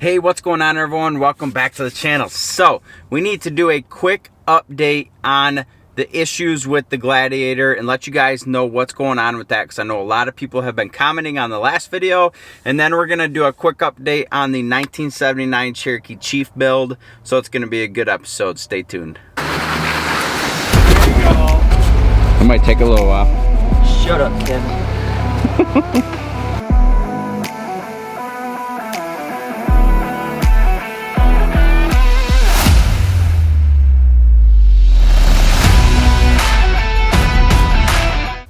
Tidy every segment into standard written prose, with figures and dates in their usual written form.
Hey, what's going on, everyone? Welcome back to the channel. So we need to do a quick update on the issues with the Gladiator and let you guys know what's going on with that, because I know a lot of people have been commenting on the last video. And then we're going to do a quick update on the 1979 Cherokee Chief build. So it's going to be a good episode. Stay tuned. There you go. It might take a little while. Shut up, Kevin.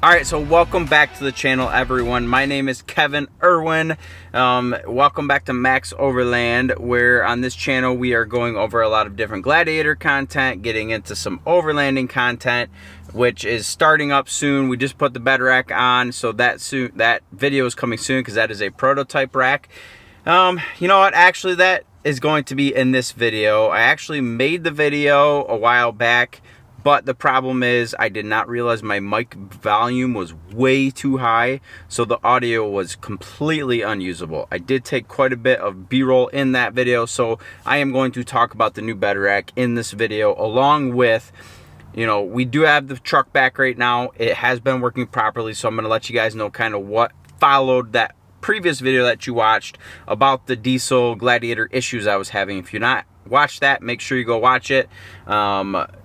Alright, so welcome back to the channel, everyone. My name is Kevin Irwin. Welcome back to Max.Overlander, where on this channel we are going over a lot of different Gladiator content, getting into some overlanding content, which is starting up soon. We just put the bed rack on, so that video is coming soon because that is a prototype rack. You know what? Actually, that is going to be in this video. I actually made the video a while back, but the problem is I did not realize my mic volume was way too high, so the audio was completely unusable. I did take quite a bit of B-roll in that video, so I am going to talk about the new bed rack in this video, along with, you know, we do have the truck back right now. It has been working properly, so I'm going to let you guys know kind of what followed that previous video that you watched about the diesel Gladiator issues I was having. If you're not watched that, make sure you go watch it.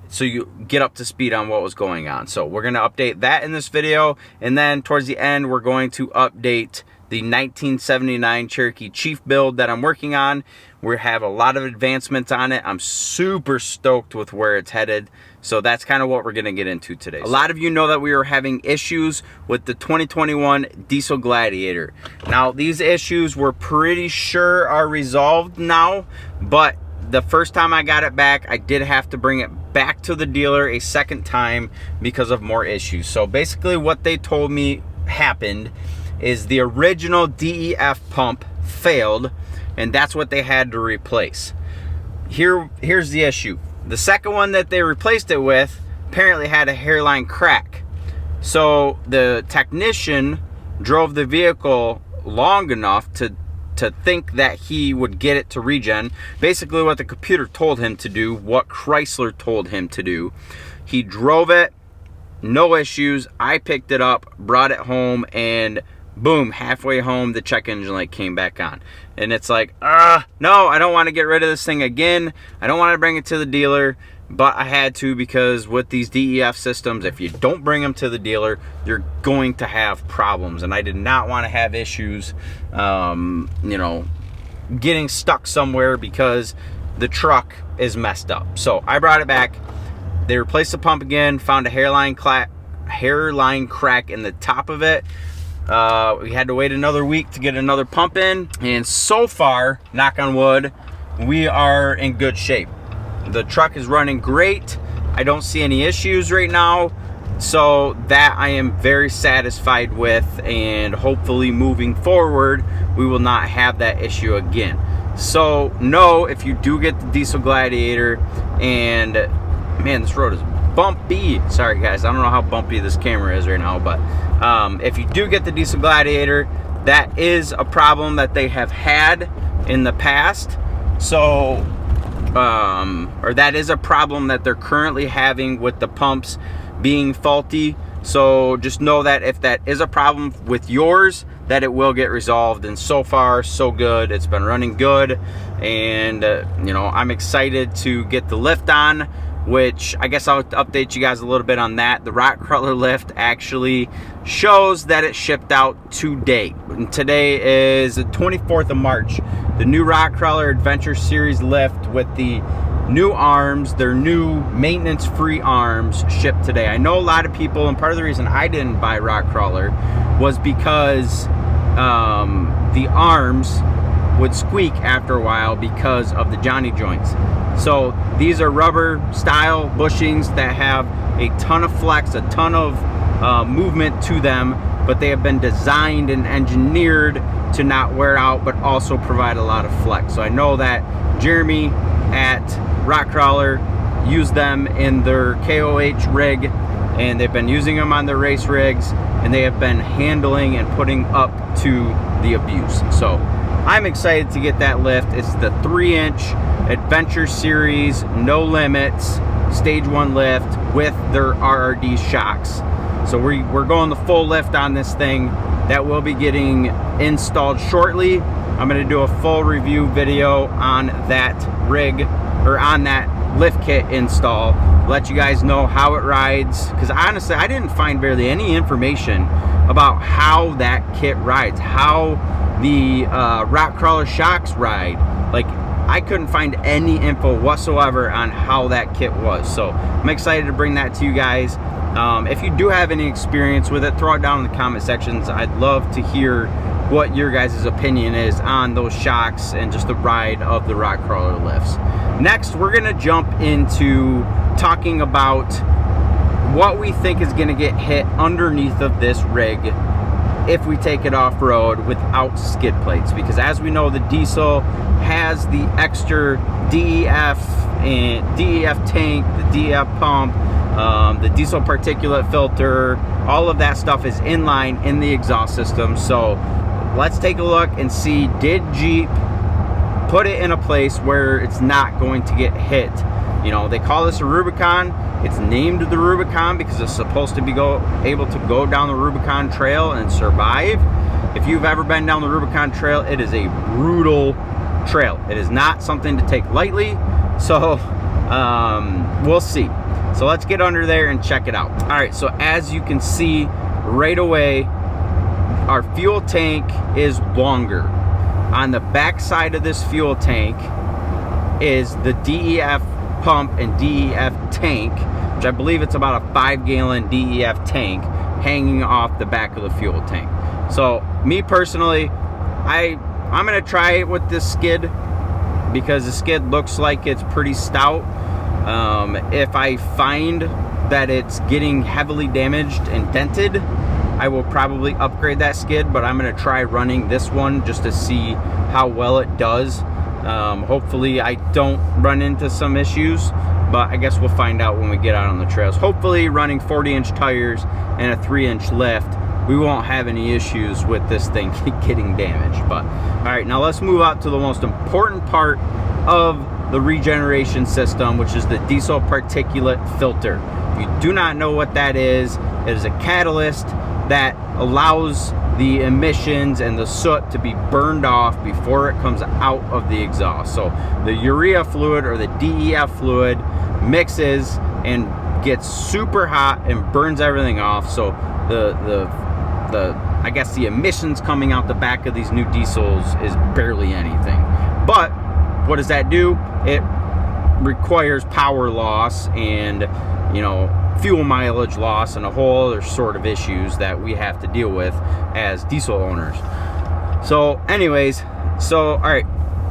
So you get up to speed on what was going on. So we're going to update that in this video, and then towards the end we're going to update the 1979 Cherokee Chief build that I'm working on. We have a lot of advancements on it. I'm super stoked with where it's headed. So that's kind of what we're going to get into today. A lot of you know that we were having issues with the 2021 diesel Gladiator. Now, these issues we're pretty sure are resolved now, but the first time I got it back, I did have to bring it back to the dealer a second time because of more issues. So basically what they told me happened is the original DEF pump failed, and that's what they had to replace. Here's the issue. The second one that they replaced it with apparently had a hairline crack. So the technician drove the vehicle long enough to think that he would get it to regen. Basically what the computer told him to do, what Chrysler told him to do. He drove it, no issues. I picked it up, brought it home, and boom, halfway home the check engine light came back on. And it's like, no, I don't want to get rid of this thing again. I don't want to bring it to the dealer, but I had to, because with these DEF systems, if you don't bring them to the dealer, you're going to have problems. And I did not want to have issues, you know, getting stuck somewhere because the truck is messed up. So I brought it back. They replaced the pump again, found a hairline crack in the top of it. We had to wait another week to get another pump in, and so far, knock on wood, we are in good shape. The truck is running great. I don't see any issues right now, so that I am very satisfied with, and hopefully moving forward we will not have that issue again. So no, if you do get the diesel Gladiator, and man, this road is bumpy. Sorry guys, I don't know how bumpy this camera is right now, but if you do get the diesel Gladiator, that is a problem that they have had in the past. So or that is a problem that they're currently having with the pumps being faulty. So just know that if that is a problem with yours, that it will get resolved. And so far so good. It's been running good, and you know, I'm excited to get the lift on, which I guess I'll update you guys a little bit on that. The rock crawler lift actually shows that it shipped out today. And today is the 24th of March. The new rock crawler adventure series lift with the new arms, their new maintenance-free arms, shipped today. I know a lot of people, and part of the reason I didn't buy rock crawler was because the arms would squeak after a while because of the Johnny joints. So these are rubber style bushings that have a ton of flex, a ton of movement to them, but they have been designed and engineered to not wear out, but also provide a lot of flex. So I know that Jeremy at Rock Crawler used them in their KOH rig, and they've been using them on their race rigs, and they have been handling and putting up to the abuse. So I'm excited to get that lift. It's the 3-inch Adventure Series, no limits, stage 1 lift with their RRD shocks. So we're going the full lift on this thing. That will be getting installed shortly. I'm going to do a full review video on that rig, or on that lift kit install. Let you guys know how it rides, because honestly I didn't find barely any information about how that kit rides, how the rock crawler shocks ride. Like, I couldn't find any info whatsoever on how that kit was. So I'm excited to bring that to you guys. If you do have any experience with it, throw it down in the comment sections. I'd love to hear what your guys' opinion is on those shocks and just the ride of the rock crawler lifts. Next, we're gonna jump into talking about what we think is gonna get hit underneath of this rig if we take it off-road without skid plates, because as we know, the diesel has the extra DEF tank, the DEF pump, the diesel particulate filter, all of that stuff is inline in the exhaust system. So let's take a look and see, did Jeep put it in a place where it's not going to get hit? You know, they call this a Rubicon. It's named the Rubicon because it's supposed to be able to go down the Rubicon Trail and survive. If you've ever been down the Rubicon Trail, it is a brutal trail. It is not something to take lightly. So we'll see. So let's get under there and check it out. All right, so as you can see right away, our fuel tank is longer. On the back side of this fuel tank is the DEF pump and DEF tank, which I believe it's about a 5-gallon DEF tank hanging off the back of the fuel tank. So me personally, I'm gonna try it with this skid because the skid looks like it's pretty stout. If I find that it's getting heavily damaged and dented, I will probably upgrade that skid, but I'm gonna try running this one just to see how well it does. Hopefully I don't run into some issues, but I guess we'll find out when we get out on the trails. Hopefully running 40-inch tires and a 3-inch lift, we won't have any issues with this thing getting damaged. But all right, now let's move out to the most important part of the regeneration system, which is the diesel particulate filter. If you do not know what that is, it is a catalyst that allows the emissions and the soot to be burned off before it comes out of the exhaust. So the urea fluid or the DEF fluid mixes and gets super hot and burns everything off. So I guess the emissions coming out the back of these new diesels is barely anything. But what does that do? It requires power loss and, you know, fuel mileage loss and a whole other sort of issues that we have to deal with as diesel owners. So anyways, all right,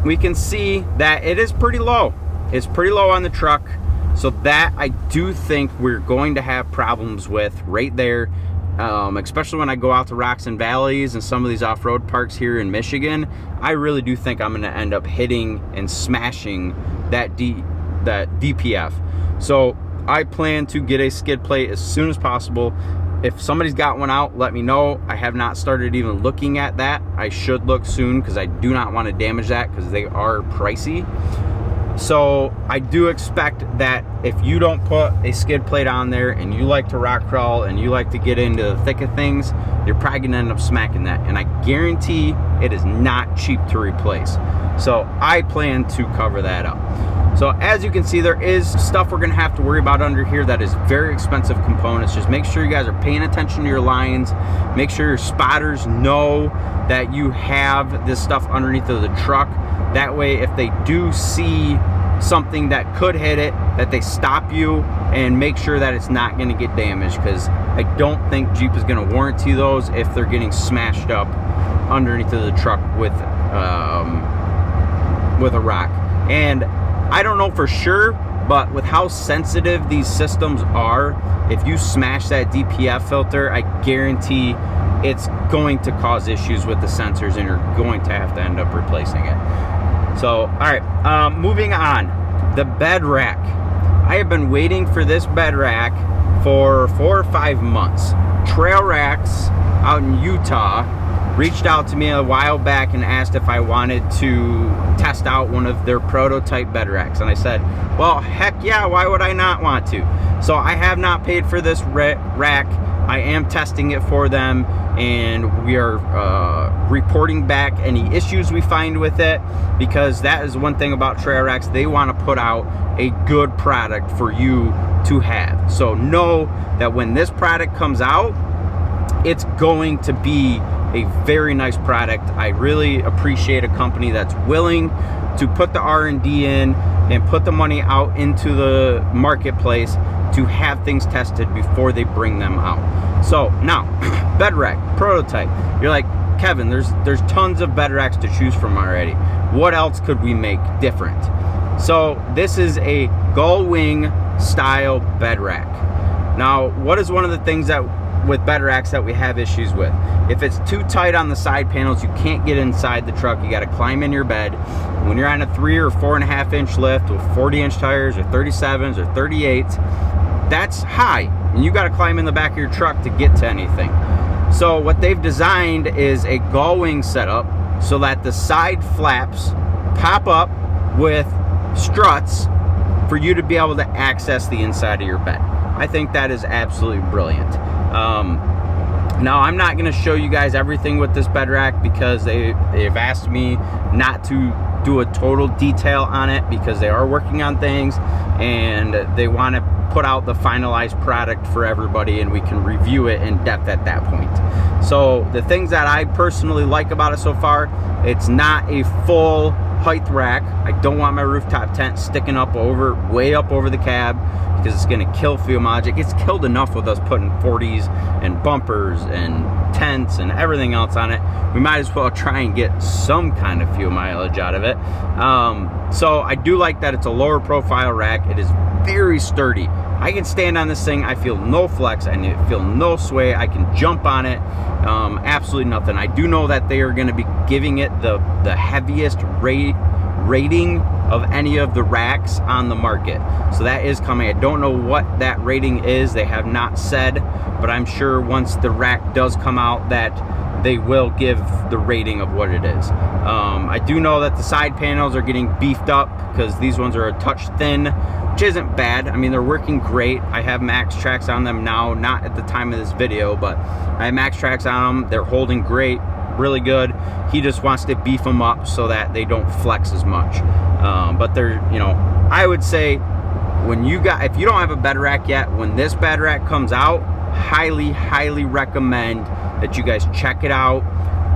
we can see that it is pretty low. It's pretty low on the truck. So that I do think we're going to have problems with right there, especially when I go out to rocks and valleys and some of these off-road parks here in Michigan. I really do think I'm gonna end up hitting and smashing that DPF. So I plan to get a skid plate as soon as possible. If somebody's got one out, let me know. I have not started even looking at that. I should look soon because I do not want to damage that because they are pricey. So I do expect that if you don't put a skid plate on there and you like to rock crawl and you like to get into the thick of things, you're probably gonna end up smacking that. And I guarantee it is not cheap to replace. So I plan to cover that up. So as you can see, there is stuff we're gonna have to worry about under here that is very expensive components. Just make sure you guys are paying attention to your lines. Make sure your spotters know that you have this stuff underneath of the truck. That way, if they do see something that could hit it, that they stop you and make sure that it's not gonna get damaged, because I don't think Jeep is gonna warranty those if they're getting smashed up underneath of the truck with a rock. And I don't know for sure, but with how sensitive these systems are, if you smash that DPF filter, I guarantee it's going to cause issues with the sensors and you're going to have to end up replacing it. So, all right, moving on. The bed rack. I have been waiting for this bed rack for 4 or 5 months. Trialrax out in Utah reached out to me a while back and asked if I wanted to test out one of their prototype bed racks, and I said, well, heck yeah, why would I not want to? So I have not paid for this rack. I am testing it for them, and we are reporting back any issues we find with it, because that is one thing about Trialrax. They want to put out a good product for you to have. So know that when this product comes out, it's going to be a very nice product. I really appreciate a company that's willing to put the R&D in and put the money out into the marketplace to have things tested before they bring them out. So now, bed rack, prototype. You're like, Kevin, there's tons of bed racks to choose from already. What else could we make different? So this is a gull wing style bed rack. Now, what is one of the things that with bed racks that we have issues with? If it's too tight on the side panels, you can't get inside the truck. You got to climb in your bed. When you're on a 3 or 4.5 inch lift with 40-inch tires or 37s or 38s, that's high, and you got to climb in the back of your truck to get to anything. So what they've designed is a gull wing setup so that the side flaps pop up with struts for you to be able to access the inside of your bed. I think that is absolutely brilliant. Now, I'm not going to show you guys everything with this bed rack because they've asked me not to do a total detail on it, because they are working on things and they want to put out the finalized product for everybody, and we can review it in depth at that point. So the things that I personally like about it so far, it's not a full height rack. I don't want my rooftop tent sticking up way up over the cab, because it's going to kill fuel mileage. It's killed enough with us putting 40s and bumpers and tents and everything else on it. We might as well try and get some kind of fuel mileage out of it. So I do like that it's a lower profile rack. It is very sturdy. I can stand on this thing. I feel no flex. I feel no sway. I can jump on it. Absolutely nothing. I do know that they are going to be giving it the heaviest rating of any of the racks on the market. So that is coming. I don't know what that rating is. They have not said, but I'm sure once the rack does come out that they will give the rating of what it is. I do know that the side panels are getting beefed up because these ones are a touch thin, which isn't bad. I mean, they're working great. I have max tracks on them now, not at the time of this video, but I have max tracks on them. They're holding great, really good. He just wants to beef them up so that they don't flex as much. But they're, you know, I would say if you don't have a bed rack yet, when this bed rack comes out, highly recommend that you guys check it out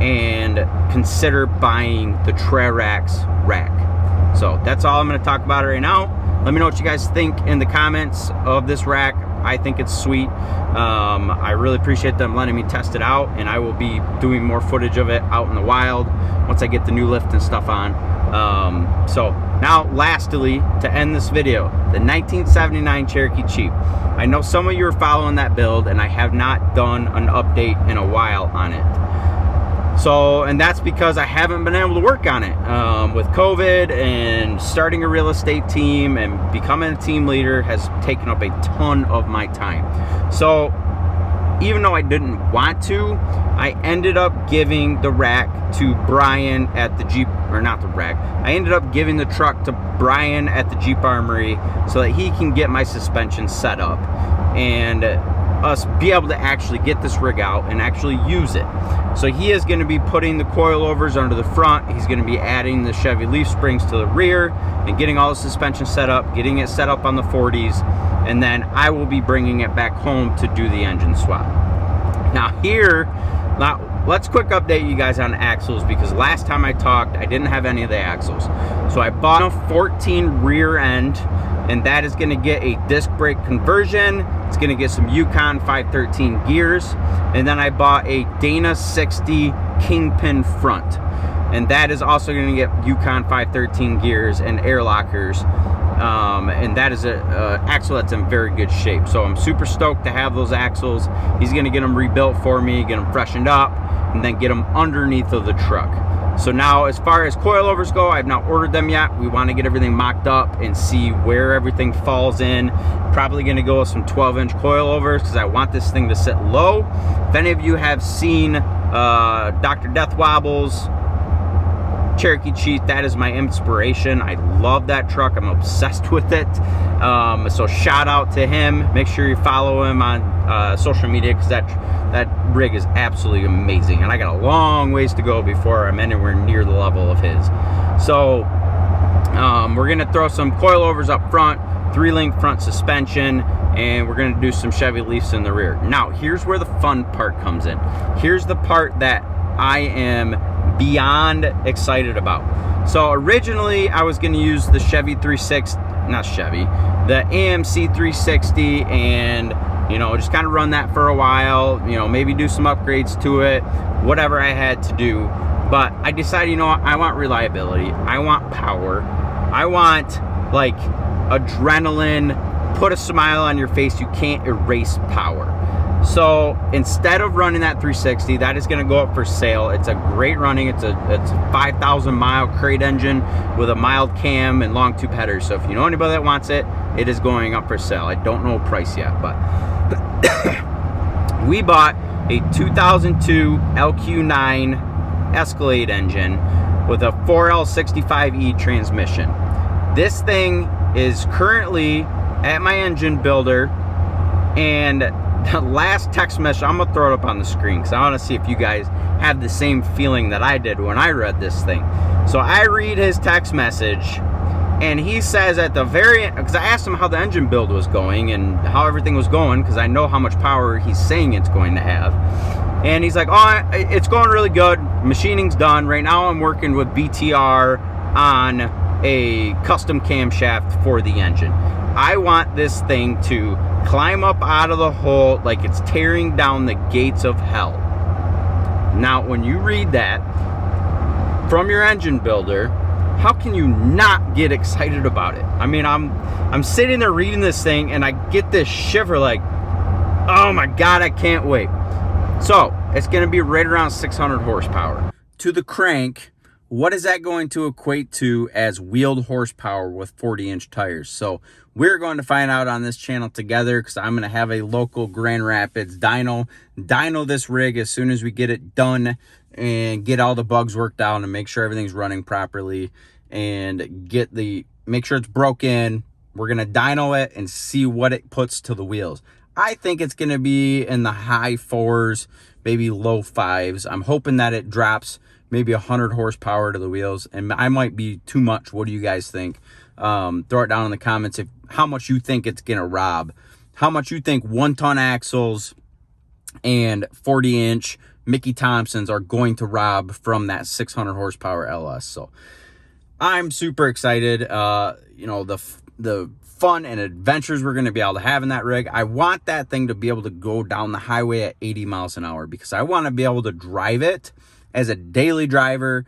and consider buying the Trialrax rack. So that's all I'm going to talk about right now. Let me know what you guys think in the comments of this rack. I think it's sweet. I really appreciate them letting me test it out, and I will be doing more footage of it out in the wild once I get the new lift and stuff on. So now, lastly, to end this video, the 1979 Cherokee Chief. I know some of you are following that build, and I have not done an update in a while on it. So, and that's because I haven't been able to work on it. With COVID and starting a real estate team and becoming a team leader has taken up a ton of my time. So even though I didn't want to, I ended up giving the rack to Brian at the Jeep, or not the rack, I ended up giving the truck to Brian at the Jeep Armory so that he can get my suspension set up and us be able to actually get this rig out and actually use it. So he is going to be putting the coilovers under the front. He's going to be adding the Chevy leaf springs to the rear and getting all the suspension set up, getting it set up on the 40s, and then I will be bringing it back home to do the engine swap. Now let's quick update you guys on axles, because last time I talked I didn't have any of the axles. So I bought a 14 rear end, and that is going to get a disc brake conversion. It's going to get some Yukon 513 gears, and then I bought a Dana 60 Kingpin front, and that is also going to get Yukon 513 gears and air lockers. And that is a axle that's in very good shape. So I'm super stoked to have those axles. He's going to get them rebuilt for me, get them freshened up, and then get them underneath of the truck. So now, as far as coilovers go, I've not ordered them yet. We want to get everything mocked up and see where everything falls in. Probably going to go with some 12-inch coilovers because I want this thing to sit low. If any of you have seen Dr. Death Wobbles, Cherokee Chief, that is my inspiration. I love that truck. I'm obsessed with it. So shout out to him. Make sure you follow him on social media, because that rig is absolutely amazing. And I got a long ways to go before I'm anywhere near the level of his. So we're gonna throw some coilovers up front, 3-link front suspension, and we're gonna do some Chevy Leafs in the rear. Now, here's where the fun part comes in. Here's the part that I am beyond excited about. So originally I was gonna use the Chevy 360, not Chevy, the AMC 360, and just kind of run that for a while, maybe do some upgrades to it, whatever I had to do. But I decided, I want reliability, I want power, I want like adrenaline, put a smile on your face. You can't erase power. So instead of running that 360, that is going to go up for sale. It's a great running. It's a 5,000 mile crate engine with a mild cam and long tube headers. So if you know anybody that wants it, it is going up for sale. I don't know price yet, but we bought a 2002 LQ9 Escalade engine with a 4L65E transmission. This thing is currently at my engine builder, and the last text message, I'm gonna throw it up on the screen because I want to see if you guys have the same feeling that I did when I read this thing. So I read his text message, and he says at the very end, because I asked him how the engine build was going and how everything was going, because I know how much power he's saying it's going to have, and he's like, oh, it's going really good, machining's done. Right now I'm working with BTR on a custom camshaft for the engine. I want this thing to climb up out of the hole like it's tearing down the gates of hell. Now, when you read that from your engine builder, how can you not get excited about it? I mean, I'm sitting there reading this thing, and I get this shiver like, oh my God, I can't wait. So it's going to be right around 600 horsepower. To the crank, what is that going to equate to as wheeled horsepower with 40-inch tires? So we're going to find out on this channel together, because I'm going to have a local Grand Rapids dyno this rig as soon as we get it done and get all the bugs worked out and make sure everything's running properly and make sure it's broken. We're going to dyno it and see what it puts to the wheels. I think it's going to be in the high 4s, maybe low 5s. I'm hoping that it drops maybe 100 horsepower to the wheels, and I might be too much. What do you guys think? Throw it down in the comments how much you think it's gonna rob, how much you think 1-ton axles and 40-inch Mickey Thompsons are going to rob from that 600 horsepower LS. So I'm super excited. The fun and adventures we're going to be able to have in that rig. I want that thing to be able to go down the highway at 80 miles an hour, because I want to be able to drive it as a daily driver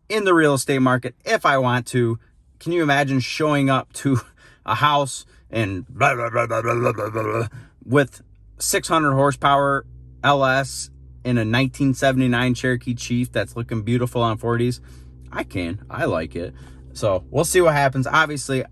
in the real estate market if I want to. Can you imagine showing up to a house and blah, blah, blah, blah, blah, blah, blah, with 600 horsepower LS in a 1979 Cherokee Chief that's looking beautiful on 40s? I like it. So we'll see what happens. Obviously,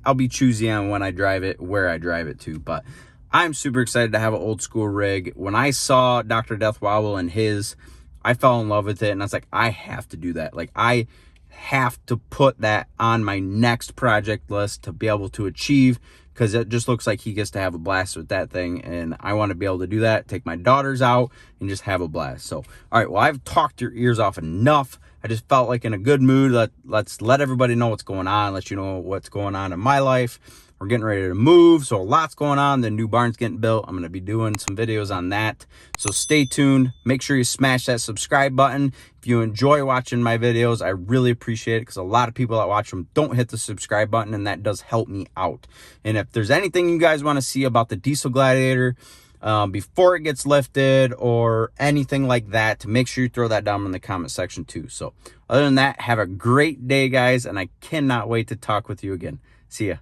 I'll be choosy on when I drive it, where I drive it to, but I'm super excited to have an old school rig. When I saw Dr. Death Wobble and his, I fell in love with it, and I was like, I have to do that. Like, I have to put that on my next project list to be able to achieve, because it just looks like he gets to have a blast with that thing, and I want to be able to do that, take my daughters out and just have a blast. So, all right, well, I've talked your ears off enough. I just felt like in a good mood. Let's let everybody know what's going on, let you know what's going on in my life. We're getting ready to move, so a lot's going on. The new barn's getting built. I'm going to be doing some videos on that, so stay tuned. Make sure you smash that subscribe button. If you enjoy watching my videos, I really appreciate it, because a lot of people that watch them don't hit the subscribe button, and that does help me out. And if there's anything you guys want to see about the Diesel Gladiator before it gets lifted or anything like that, make sure you throw that down in the comment section too. So other than that, have a great day, guys, and I cannot wait to talk with you again. See ya.